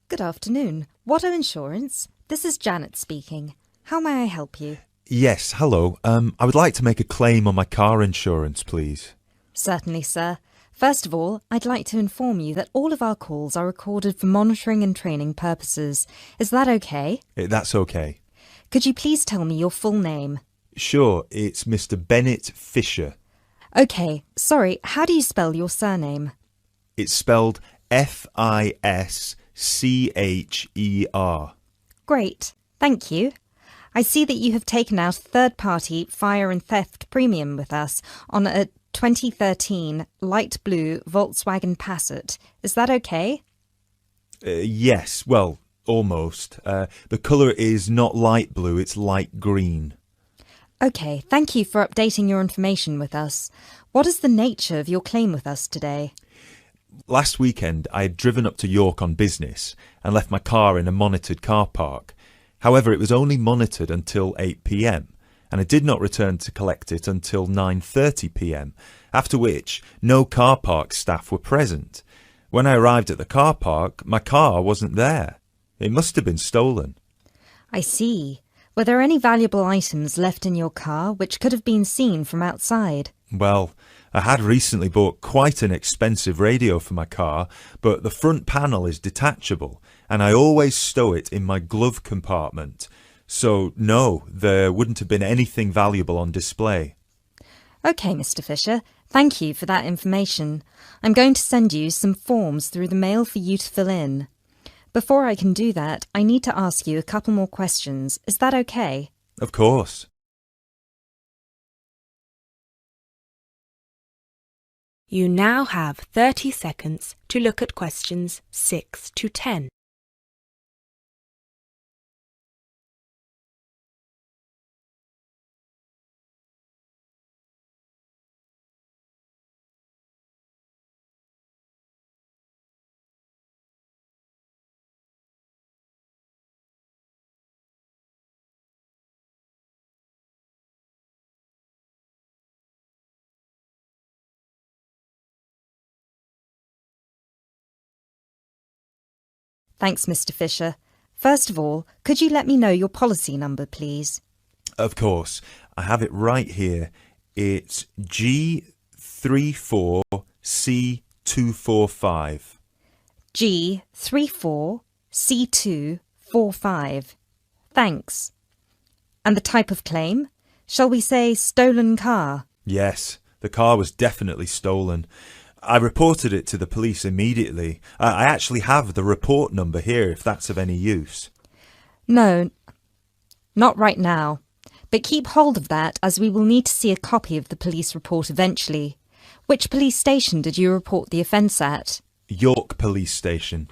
Good afternoon. Watto Insurance. This is Janet speaking. How may I help you? Yes, hello. I would like to make a claim on my car insurance, please. Certainly, sir. First of all, I'd like to inform you that all of our calls are recorded for monitoring and training purposes. Is that okay? That's okay. Could you please tell me your full name? Sure, it's Mr. Bennet Fisher. Okay, sorry, how do you spell your surname? It's spelled Fischer. Great, thank you. I see that you have taken out a third-party fire and theft premium with us on a 2013 light blue Volkswagen Passat. Is that okay? Yes, well, almost. The colour is not light blue, it's light green. Okay, thank you for updating your information with us. What is the nature of your claim with us today? Last weekend, I had driven up to York on business and left my car in a monitored car park. However, it was only monitored until 8 p.m, and I did not return to collect it until 9:30 p.m, after which no car park staff were present. When I arrived at the car park, my car wasn't there. It must have been stolen. I see. Were there any valuable items left in your car which could have been seen from outside? Well, I had recently bought quite an expensive radio for my car, but the front panel is detachable, and I always stow it in my glove compartment. So, no, there wouldn't have been anything valuable on display. Okay, Mr. Fisher. Thank you for that information. I'm going to send you some forms through the mail for you to fill in. Before I can do that, I need to ask you a couple more questions. Is that okay? Of course. You now have 30 seconds to look at questions 6 to 10. Thanks, Mr. Fisher. First of all, could you let me know your policy number, please? Of course. I have it right here. It's G34C245. G34C245. Thanks. And the type of claim? Shall we say stolen car? Yes, the car was definitely stolen. I reported it to the police immediately. I actually have the report number here if that's of any use. No, not right now. But keep hold of that as we will need to see a copy of the police report eventually. Which police station did you report the offence at? York Police Station.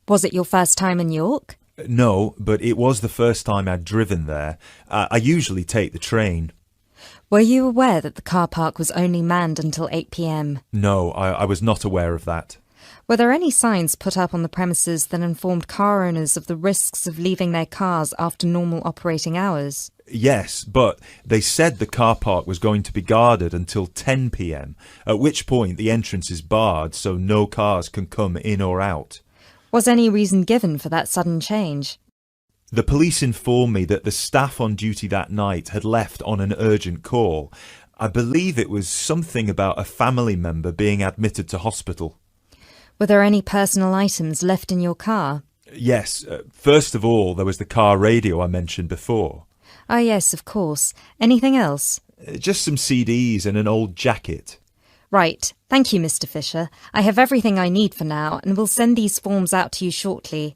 Was it your first time in York? No, but it was the first time I'd driven there. I usually take the train. Were you aware that the car park was only manned until 8 p.m? No, I was not aware of that. Were there any signs put up on the premises that informed car owners of the risks of leaving their cars after normal operating hours? Yes, but they said the car park was going to be guarded until 10 p.m, at which point the entrance is barred so no cars can come in or out. Was any reason given for that sudden change? The police informed me that the staff on duty that night had left on an urgent call. I believe it was something about a family member being admitted to hospital. Were there any personal items left in your car? Yes, first of all, there was the car radio I mentioned before. Ah, yes, of course. Anything else? Just some CDs and an old jacket. Right. Thank you, Mr. Fisher. I have everything I need for now and will send these forms out to you shortly.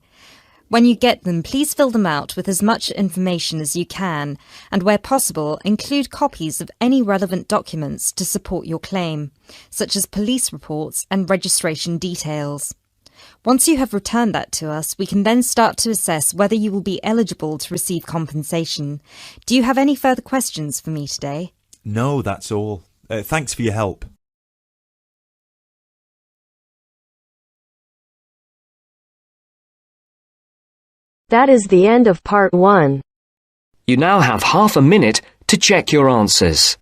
When you get them, please fill them out with as much information as you can, and where possible, include copies of any relevant documents to support your claim, such as police reports and registration details. Once you have returned that to us, we can then start to assess whether you will be eligible to receive compensation. Do you have any further questions for me today? No, that's all. Thanks for your help. That is the end of part 1. You now have half a minute to check your answers.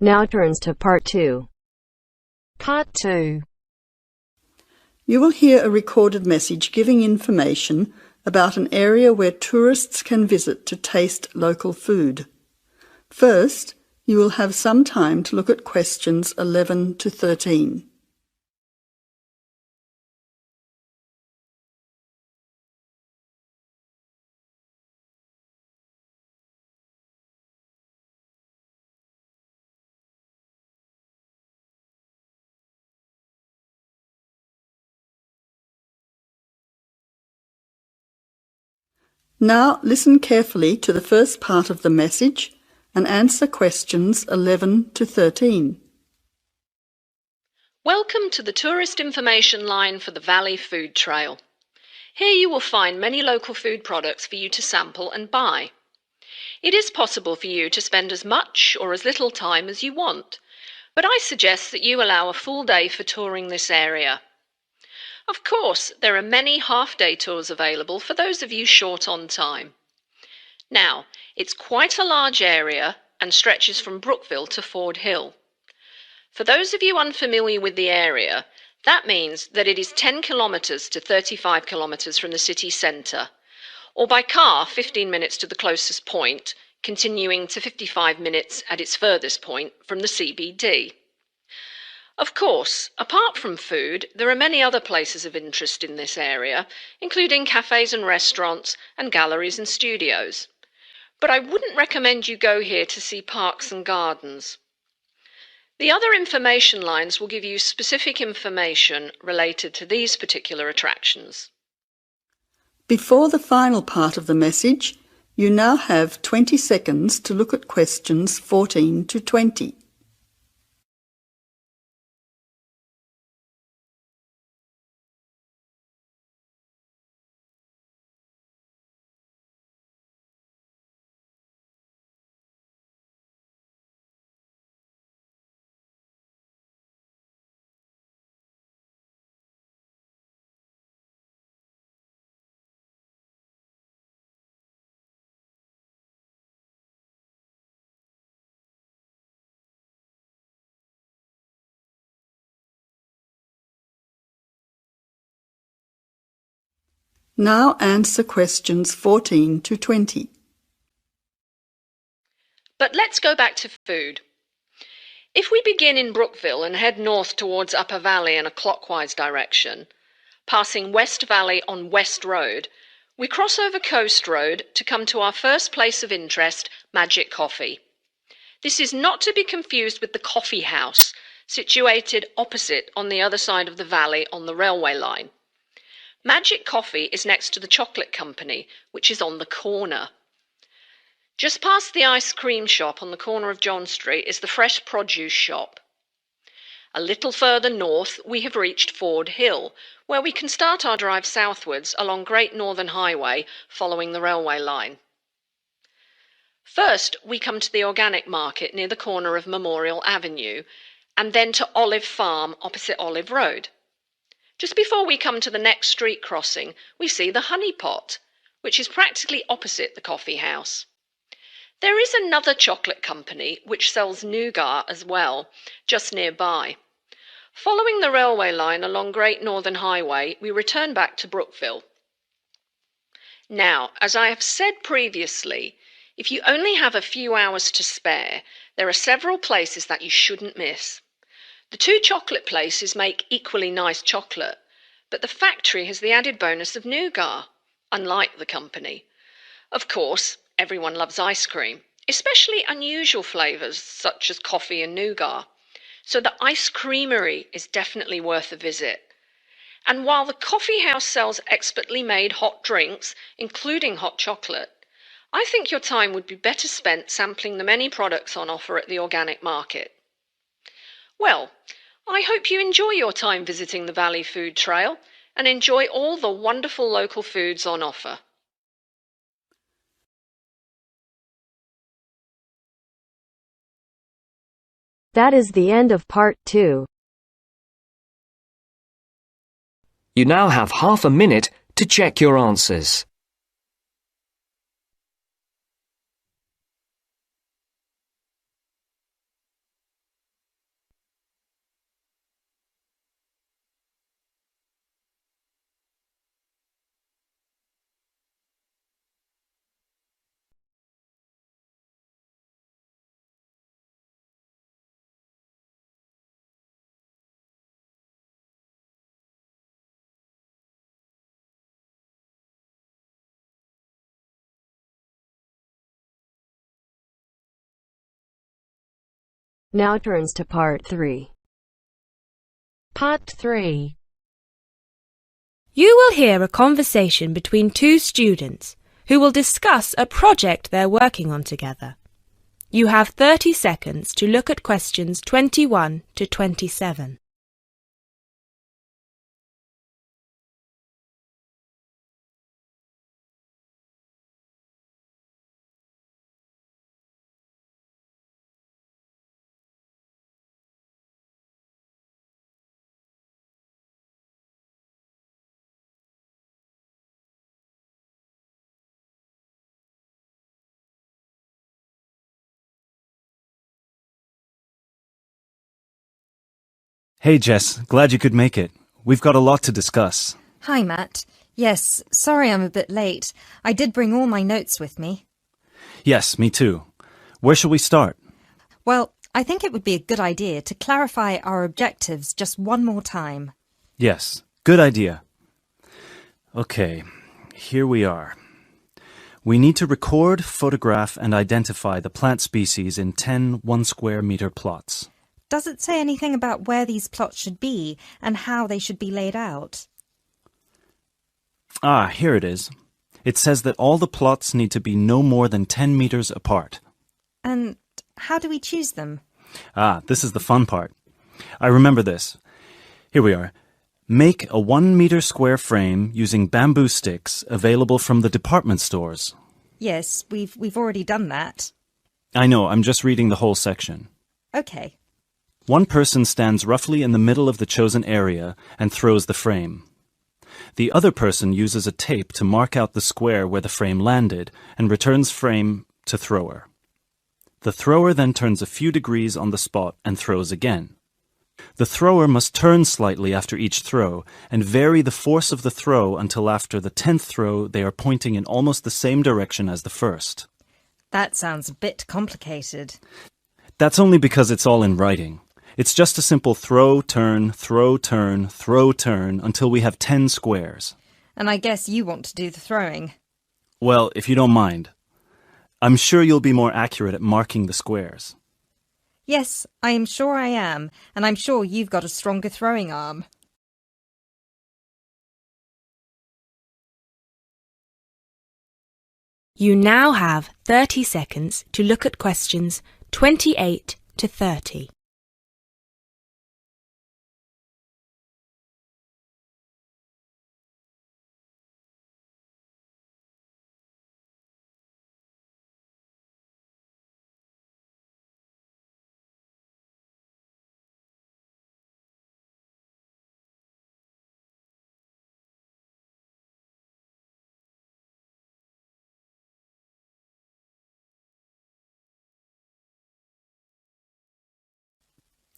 Now turns to Part 2. Part 2. You will hear a recorded message giving information about an area where tourists can visit to taste local food. First, you will have some time to look at questions 11 to 13. Now listen carefully to the first part of the message and answer questions 11 to 13. Welcome to the tourist information line for the Valley Food Trail. Here you will find many local food products for you to sample and buy. It is possible for you to spend as much or as little time as you want, but I suggest that you allow a full day for touring this area. Of course, there are many half-day tours available for those of you short on time. Now, it's quite a large area and stretches from Brookville to Ford Hill. For those of you unfamiliar with the area, that means that it is 10 kilometres to 35 kilometres from the city centre, or by car 15 minutes to the closest point, continuing to 55 minutes at its furthest point from the CBD. Of course, apart from food, there are many other places of interest in this area, including cafes and restaurants and galleries and studios. But I wouldn't recommend you go here to see parks and gardens. The other information lines will give you specific information related to these particular attractions. Before the final part of the message, you now have 20 seconds to look at questions 14 to 20. Now answer questions 14 to 20. But let's go back to food. If we begin in Brookville and head north towards Upper Valley in a clockwise direction, passing West Valley on West Road, we cross over Coast Road to come to our first place of interest, Magic Coffee. This is not to be confused with the Coffee House, situated opposite on the other side of the valley on the railway line. Magic Coffee is next to the Chocolate Company, which is on the corner. Just past the ice cream shop on the corner of John Street is the Fresh Produce shop. A little further north, we have reached Ford Hill, where we can start our drive southwards along Great Northern Highway following the railway line. First, we come to the organic market near the corner of Memorial Avenue, and then to Olive Farm opposite Olive Road. Just before we come to the next street crossing, we see the Honey Pot, which is practically opposite the coffee house. There is another chocolate company which sells nougat as well, just nearby. Following the railway line along Great Northern Highway, we return back to Brookville. Now, as I have said previously, if you only have a few hours to spare, there are several places that you shouldn't miss. The two chocolate places make equally nice chocolate, but the factory has the added bonus of nougat, unlike the company. Of course, everyone loves ice cream, especially unusual flavours such as coffee and nougat, so the ice creamery is definitely worth a visit. And while the coffee house sells expertly made hot drinks, including hot chocolate, I think your time would be better spent sampling the many products on offer at the organic market. Well, I hope you enjoy your time visiting the Valley Food Trail and enjoy all the wonderful local foods on offer. That is the end of Part 2. You now have half a minute to check your answers. Now turns to part 3. Part 3. You will hear a conversation between two students who will discuss a project they're working on together. You have 30 seconds to look at questions 21 to 27. Hey Jess, glad you could make it. We've got a lot to discuss. Hi, Matt. Yes, sorry I'm a bit late. I did bring all my notes with me. Yes, me too. Where shall we start? Well, I think it would be a good idea to clarify our objectives just one more time. Yes, good idea. Okay, here we are. We need to record, photograph, and identify the plant species in 10 1-square-meter plots. Does it say anything about where these plots should be and how they should be laid out? Ah, here it is. It says that all the plots need to be no more than 10 meters apart. And how do we choose them? Ah, this is the fun part. I remember this. Here we are. Make a 1-meter square frame using bamboo sticks available from the department stores. Yes, we've already done that. I know, I'm just reading the whole section. Okay. One person stands roughly in the middle of the chosen area and throws the frame. The other person uses a tape to mark out the square where the frame landed and returns frame to thrower. The thrower then turns a few degrees on the spot and throws again. The thrower must turn slightly after each throw and vary the force of the throw until after the 10th throw they are pointing in almost the same direction as the first. That sounds a bit complicated. That's only because it's all in writing. It's just a simple throw, turn, throw, turn, throw, turn until we have 10 squares. And I guess you want to do the throwing. Well, if you don't mind. I'm sure you'll be more accurate at marking the squares. Yes, I am sure I am, and I'm sure you've got a stronger throwing arm. You now have 30 seconds to look at questions 28 to 30.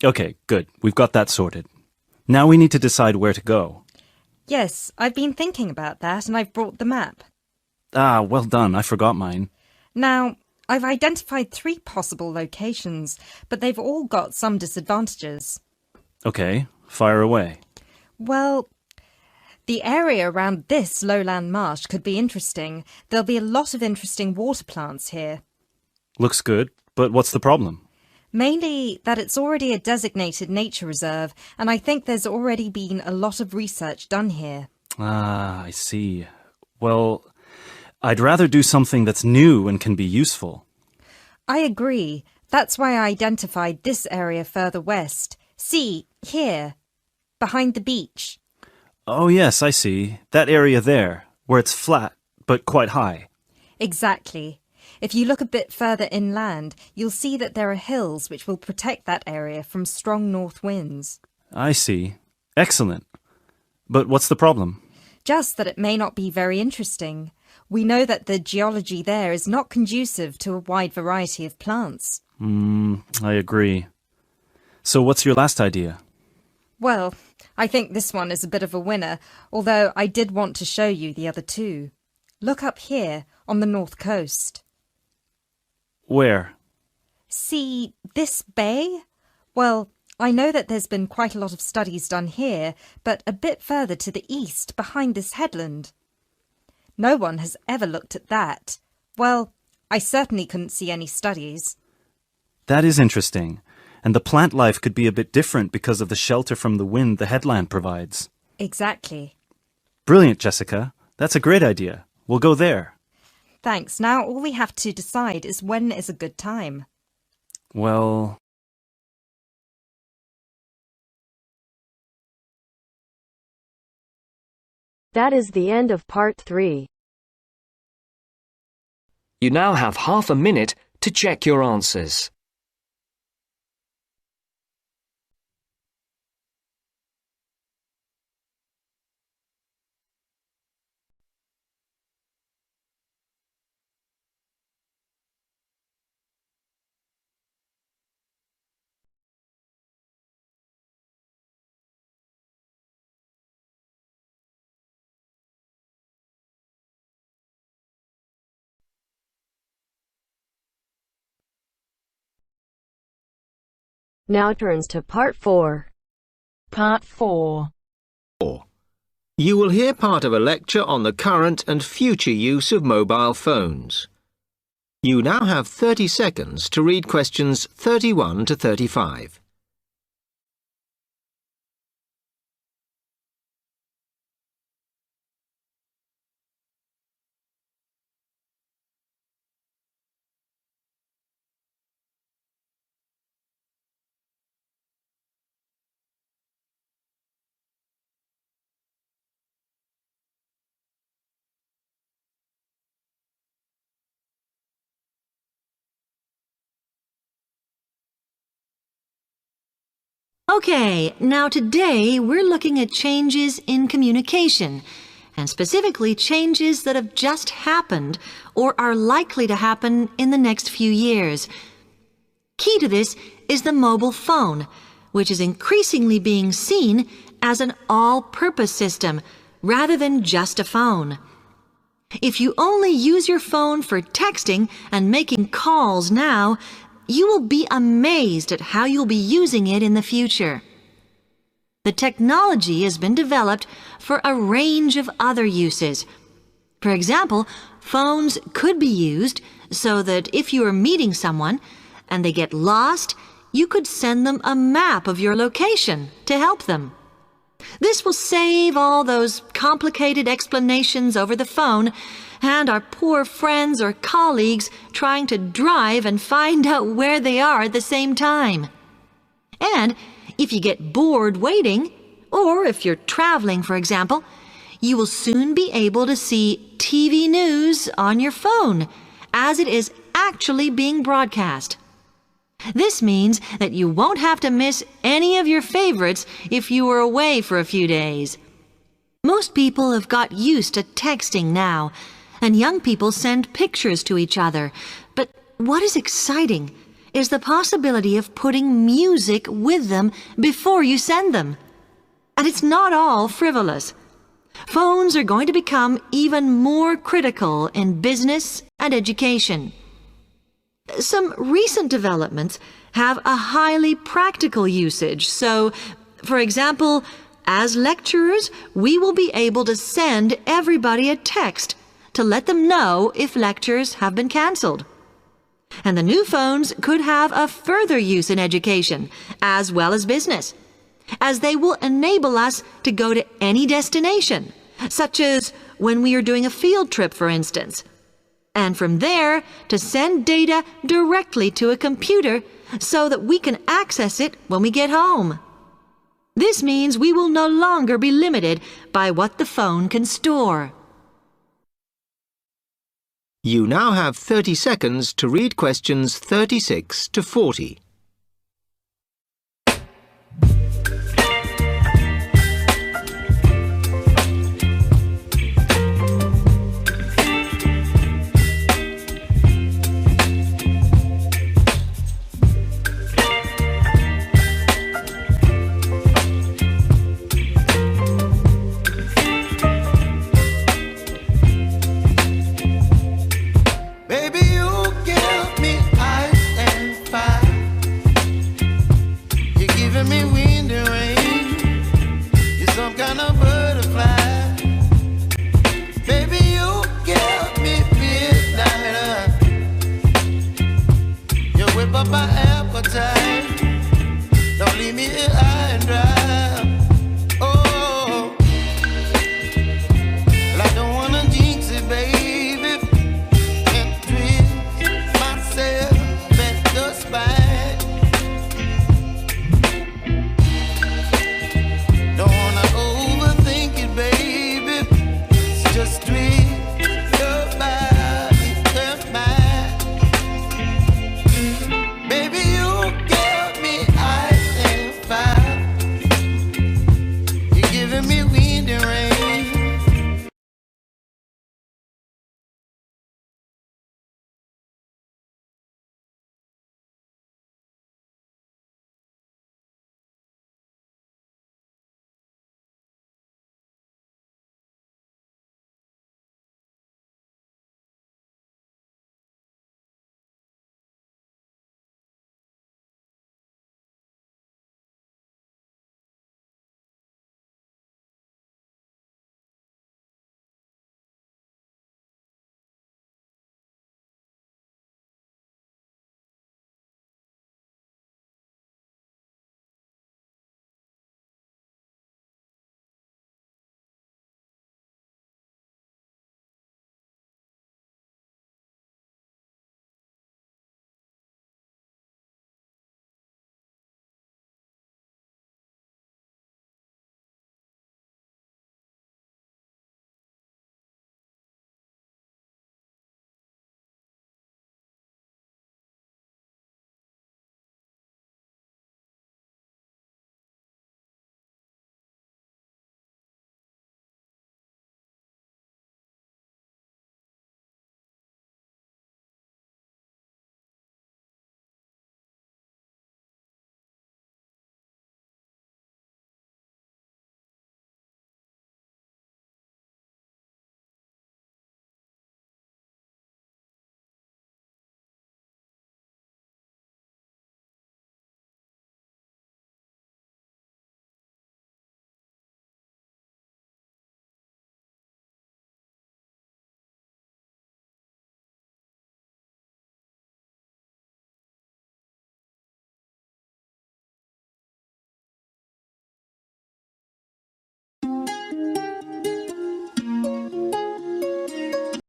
Okay, good. We've got that sorted. Now we need to decide where to go. Yes, I've been thinking about that and I've brought the map. Ah, well done. I forgot mine. Now, I've identified 3 possible locations, but they've all got some disadvantages. Okay, fire away. Well, the area around this lowland marsh could be interesting. There'll be a lot of interesting water plants here. Looks good, but what's the problem? Mainly that it's already a designated nature reserve, and I think there's already been a lot of research done here. Ah, I see. Well, I'd rather do something that's new and can be useful. I agree. That's why I identified this area further west. See, here, behind the beach. Oh yes, I see. That area there, where it's flat, but quite high. Exactly. If you look a bit further inland, you'll see that there are hills which will protect that area from strong north winds. I see. Excellent. But what's the problem? Just that it may not be very interesting. We know that the geology there is not conducive to a wide variety of plants. I agree. So what's your last idea? Well, I think this one is a bit of a winner, although I did want to show you the other 2. Look up here, on the north coast. Where? See this bay? Well, I know that there's been quite a lot of studies done here, but a bit further to the east, behind this headland. No one has ever looked at that. Well, I certainly couldn't see any studies. That is interesting. and the plant life could be a bit different because of the shelter from the wind the headland provides. Exactly. Brilliant, Jessica. That's a great idea. We'll go there. Thanks. Now all we have to decide is when is a good time. Well... That is the end of part 3. You now have half a minute to check your answers. Now turns to part 4. Part 4. You will hear part of a lecture on the current and future use of mobile phones. You now have 30 seconds to read questions 31 to 35. Okay, now today we're looking at changes in communication, and specifically changes that have just happened or are likely to happen in the next few years. Key to this is the mobile phone, which is increasingly being seen as an all-purpose system rather than just a phone. If you only use your phone for texting and making calls now, you will be amazed at how you'll be using it in the future. The technology has been developed for a range of other uses. For example, phones could be used so that if you are meeting someone and they get lost, you could send them a map of your location to help them. This will save all those complicated explanations over the phone and our poor friends or colleagues trying to drive and find out where they are at the same time. And if you get bored waiting, or if you're traveling, for example, you will soon be able to see TV news on your phone as it is actually being broadcast. This means that you won't have to miss any of your favorites if you were away for a few days. Most people have got used to texting now, and young people send pictures to each other. But what is exciting is the possibility of putting music with them before you send them. And it's not all frivolous. Phones are going to become even more critical in business and education. Some recent developments have a highly practical usage. So, for example, as lecturers, we will be able to send everybody a text to let them know if lectures have been cancelled. And the new phones could have a further use in education, as well as business, as they will enable us to go to any destination, such as when we are doing a field trip, for instance, and from there to send data directly to a computer so that we can access it when we get home. This means we will no longer be limited by what the phone can store. You now have 30 seconds to read questions 36 to 40. Baby, you give me ice and fire. just dream.